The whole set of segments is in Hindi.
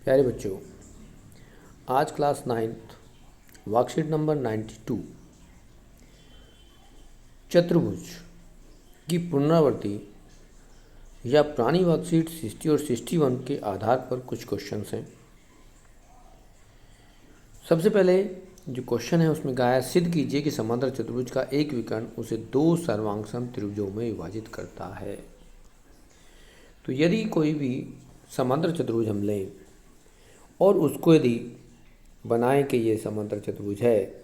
प्यारे बच्चों, आज क्लास 9th वर्कशीट नंबर 92 चतुर्भुज की पुनरावृत्ति या पुरानी वर्कशीट 60 और 61 के आधार पर कुछ क्वेश्चंस हैं। सबसे पहले जो क्वेश्चन है उसमें कहा है, सिद्ध कीजिए कि समांतर चतुर्भुज का एक विकर्ण उसे दो सर्वांगसम त्रिभुजों में विभाजित करता है। तो यदि कोई भी समांतर चतुर्भुज हम लें और उसको यदि बनाएं कि ये समांतर चतुर्भुज है,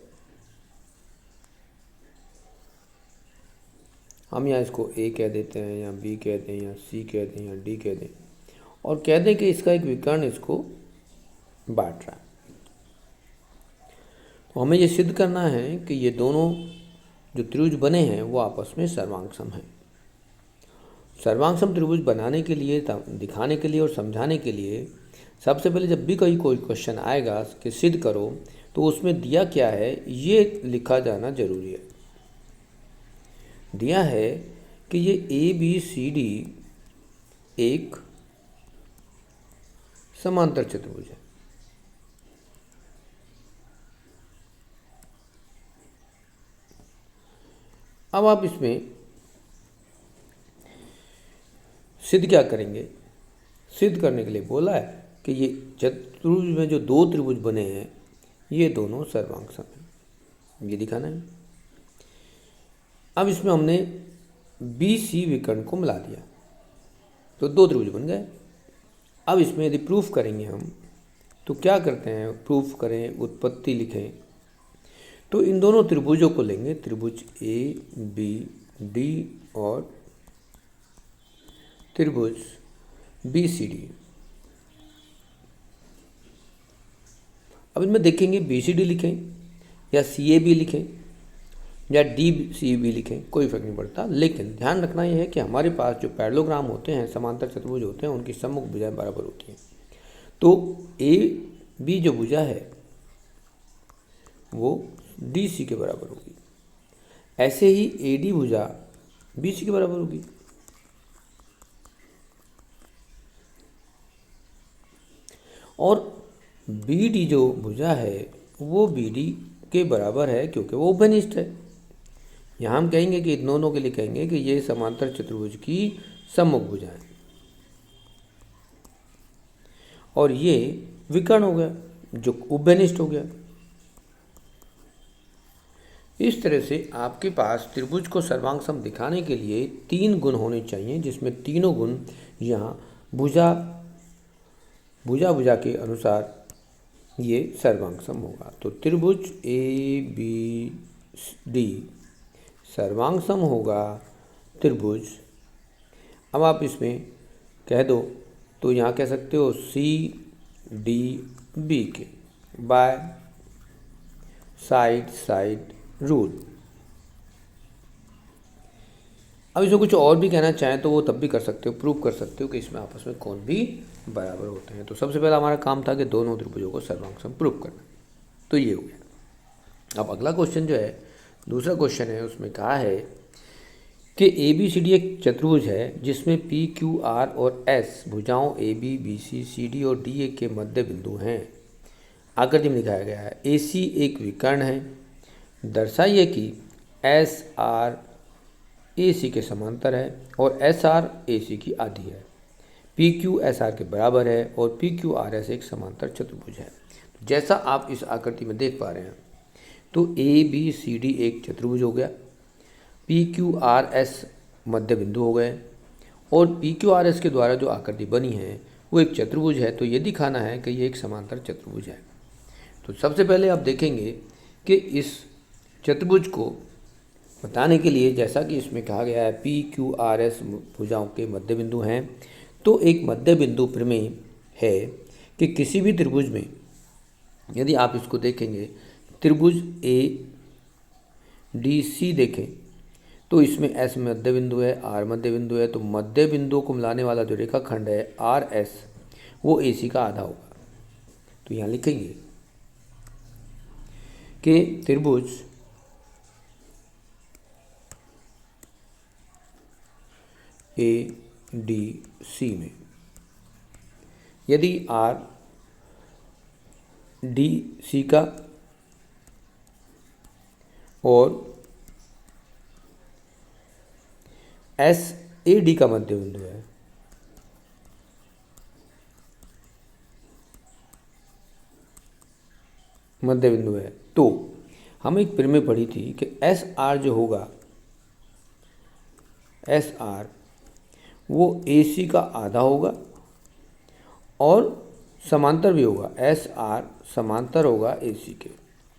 हम यहाँ इसको ए कह देते हैं या बी कह दें या सी कह दें या डी कह दें और कह दें कि इसका एक विकर्ण इसको बांट रहा है। तो हमें ये सिद्ध करना है कि ये दोनों जो त्रिभुज बने हैं वो आपस में सर्वांगसम हैं। सर्वांगसम त्रिभुज बनाने के लिए, दिखाने के लिए और समझाने के लिए सबसे पहले जब भी कोई क्वेश्चन आएगा कि सिद्ध करो, तो उसमें दिया क्या है ये लिखा जाना जरूरी है। दिया है कि ये ए बी सी डी एक समांतर चतुर्भुज है। अब आप इसमें सिद्ध क्या करेंगे? सिद्ध करने के लिए बोला है कि ये चतुर्भुज में जो दो त्रिभुज बने हैं ये दोनों सर्वांगसम हैं, ये दिखाना है। अब इसमें हमने बी सी विकर्ण को मिला दिया तो दो त्रिभुज बन गए। अब इसमें यदि प्रूफ करेंगे हम तो क्या करते हैं, प्रूफ करें, उत्पत्ति लिखें, तो इन दोनों त्रिभुजों को लेंगे, त्रिभुज ए बी डी और त्रिभुज बी सी डी। अब इनमें देखेंगे बी सी डी लिखें या सी ए बी लिखें या डी सी बी लिखें, कोई फर्क नहीं पड़ता। लेकिन ध्यान रखना यह है कि हमारे पास जो पैरेललोग्राम होते हैं, समांतर चतुर्भुज होते हैं, उनकी सम्मुख भुजाएं बराबर होती हैं। तो ए बी जो भुजा है वो डी सी के बराबर होगी, ऐसे ही ए डी भुजा बी सी के बराबर होगी। और बी डी जो भुजा है वो बी डी के बराबर है क्योंकि वो उभयनिष्ठ है। यहाँ हम कहेंगे कि इन दोनों के लिए कहेंगे कि ये समांतर चतुर्भुज की सम्मुख भुजाएं, और ये विकर्ण हो गया जो उभयनिष्ठ हो गया। इस तरह से आपके पास त्रिभुज को सर्वांगसम दिखाने के लिए तीन गुण होने चाहिए, जिसमें तीनों गुण यहाँ भुजा के अनुसार ये सर्वांगसम होगा। तो त्रिभुज ए बी डी सर्वांगसम होगा त्रिभुज, अब आप इसमें कह दो तो यहाँ कह सकते हो सी डी बी के बाय साइड रूल। अब इसमें कुछ और भी कहना चाहें तो वो तब भी कर सकते हो, प्रूव कर सकते हो कि इसमें आपस में कोण भी बराबर होते हैं। तो सबसे पहला हमारा काम था कि दोनों त्रिभुजों को सर्वांगसम प्रूव करना, तो ये हो गया। अब अगला क्वेश्चन जो है, दूसरा क्वेश्चन है, उसमें कहा है कि ए बी सी डी एक चतुर्भुज है जिसमें पी क्यू आर और एस भुजाओं A B B C C D और डी ए के मध्य बिंदु हैं। आकृति में दिखाया गया है ए सी एक विकर्ण है, दर्शाइए कि एस आर ए सी के समांतर है और एस आर ए सी की आधी है, पी क्यू एस आर के बराबर है और पी क्यू आर एस एक समांतर चतुर्भुज है। जैसा आप इस आकृति में देख पा रहे हैं, तो ए बी सी डी एक चतुर्भुज हो गया, पी क्यू आर एस मध्य बिंदु हो गए और पी क्यू आर एस के द्वारा जो आकृति बनी है वो एक चतुर्भुज है। तो ये दिखाना है कि ये एक समांतर चतुर्भुज है। तो सबसे पहले आप देखेंगे कि इस चतुर्भुज को बताने के लिए, जैसा कि इसमें कहा गया है पी क्यू आर एस भुजाओं के मध्य बिंदु हैं, तो एक मध्य बिंदु प्रमेय है कि किसी भी त्रिभुज में यदि आप इसको देखेंगे, त्रिभुज ए डी सी देखें तो इसमें एस मध्य बिंदु है, आर मध्य बिंदु है, तो मध्य बिंदुओं को मिलाने वाला जो रेखाखंड है आर एस वो ए सी का आधा होगा। तो यहाँ लिखेंगे कि त्रिभुज ए डी सी में यदि आर डी सी का और एस ए डी का मध्य बिंदु है। मध्य बिंदु है तो हम एक प्रमेय पढ़ी थी कि एस आर जो होगा, एस आर वो ए सी का आधा होगा और समांतर भी होगा। एस आर समांतर होगा ए सी के।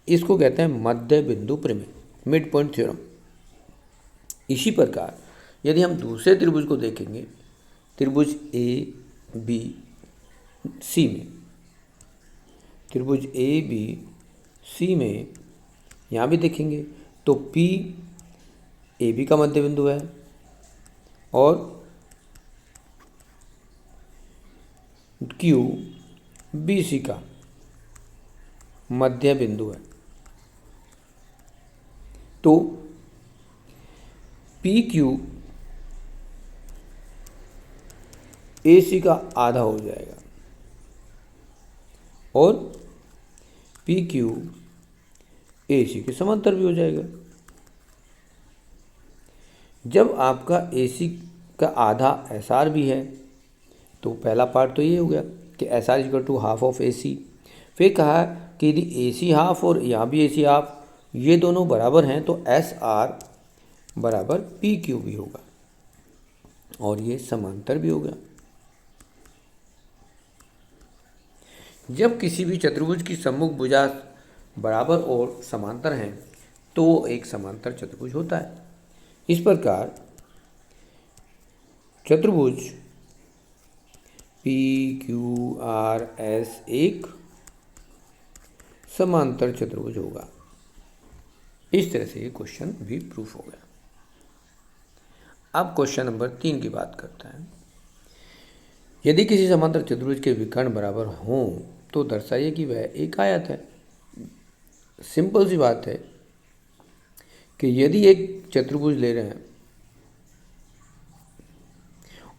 इसको कहते हैं मध्य बिंदु प्रमेय, मिड पॉइंट थ्योरम। इसी प्रकार यदि हम दूसरे त्रिभुज को देखेंगे, त्रिभुज ए बी सी में, त्रिभुज ए बी सी में यहाँ भी देखेंगे तो पी ए बी का मध्य बिंदु है और क्यू बी सी का मध्य बिंदु है। तो पी क्यू ए सी का आधा हो जाएगा और पी क्यू ए सी के समांतर भी हो जाएगा। जब आपका ए सी का आधा एस आर भी है तो पहला पार्ट तो ये हो गया कि S R equal to half of A C. फिर कहा कि यदि ए सी हाफ और यहाँ भी ए सी हाफ ये दोनों बराबर हैं तो एस आर बराबर पी क्यू भी होगा और ये समांतर भी होगा। जब किसी भी चतुर्भुज की सम्मुख भुजा बराबर और समांतर हैं तो एक समांतर चतुर्भुज होता है। इस प्रकार चतुर्भुज पी क्यू आर एस एक समांतर चतुर्भुज होगा। इस तरह से ये क्वेश्चन भी प्रूफ हो गया। अब क्वेश्चन नंबर 3 की बात करते हैं। यदि किसी समांतर चतुर्भुज के विकर्ण बराबर हों तो दर्शाइए कि वह एक आयत है। सिंपल सी बात है कि यदि एक चतुर्भुज ले रहे हैं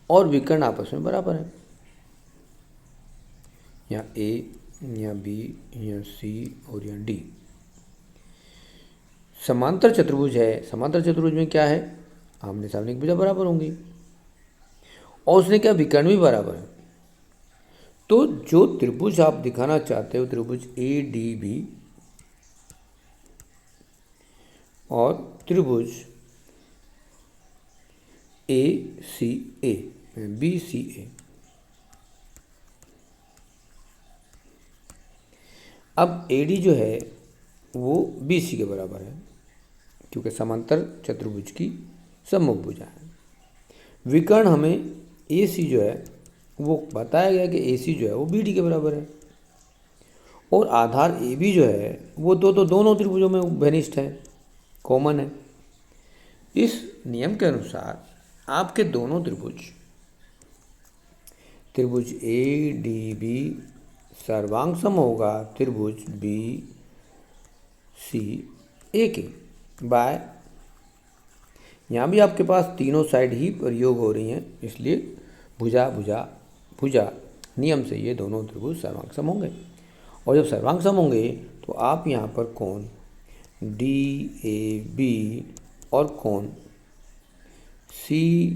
और विकर्ण आपस में बराबर है, या ए या बी या सी और या डी, समांतर चतुर्भुज है। समांतर चतुर्भुज में क्या है, आमने सामने की भुजा बराबर होंगी और उसने क्या विकर्ण भी बराबर है। तो जो त्रिभुज आप दिखाना चाहते हो, त्रिभुज ए डी बी और त्रिभुज ए सी ए, बी सी ए। अब ए डी जो है वो बी सी के बराबर है क्योंकि समांतर चतुर्भुज की सम्मुख भुजा है। विकर्ण हमें ए सी जो है वो बताया गया कि ए सी जो है वो बी डी के बराबर है और आधार ए बी जो है वो दोनों त्रिभुजों में घनिष्ठ है, कॉमन है। इस नियम के अनुसार आपके दोनों त्रिभुज ए डी बी सर्वांग सम होगा त्रिभुज बी सी ए के बाय, यहाँ भी आपके पास तीनों साइड ही प्रयोग हो रही हैं, इसलिए भुजा नियम से ये दोनों त्रिभुज सर्वांग सम होंगे। और जब सर्वांग सम होंगे तो आप यहाँ पर कोण डी ए बी और कोण सी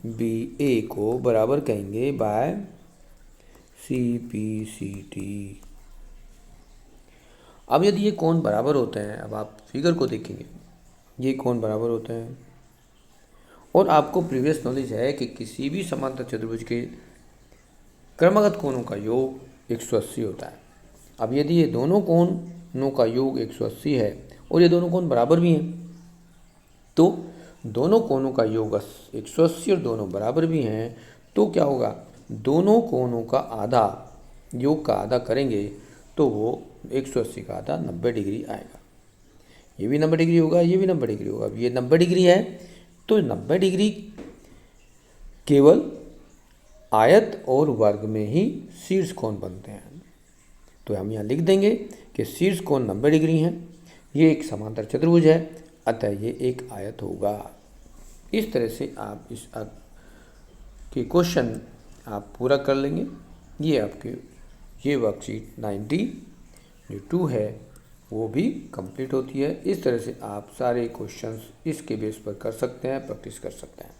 बी ए को बराबर कहेंगे by C P C T. अब यदि ये कोण बराबर होते हैं, अब आप फिगर को देखेंगे, ये कोण बराबर होते हैं और आपको प्रीवियस नॉलेज है कि किसी भी समांतर चतुर्भुज के क्रमगत कोणों का योग 180 होता है। अब यदि ये दोनों कोणों का योग 180 है और ये दोनों कोण बराबर भी हैं, तो दोनों कोणों का योग 180 और दोनों बराबर भी हैं, तो क्या होगा, दोनों कोणों का आधा, योग का आधा करेंगे तो वो 180 का आधा 90 डिग्री आएगा। ये भी 90 डिग्री होगा, ये भी 90 डिग्री होगा। अब ये 90 डिग्री है तो 90 डिग्री केवल आयत और वर्ग में ही शीर्ष कोण बनते हैं। तो हम यहाँ लिख देंगे कि शीर्ष कोण 90 डिग्री हैं, ये एक समांतर चतुर्भुज है, अतः ये एक आयत होगा। इस तरह से आप इस के क्वेश्चन आप पूरा कर लेंगे। ये आपके ये वर्कशीट 90 जो 2 है वो भी कंप्लीट होती है। इस तरह से आप सारे क्वेश्चंस इसके बेस पर कर सकते हैं, प्रैक्टिस कर सकते हैं।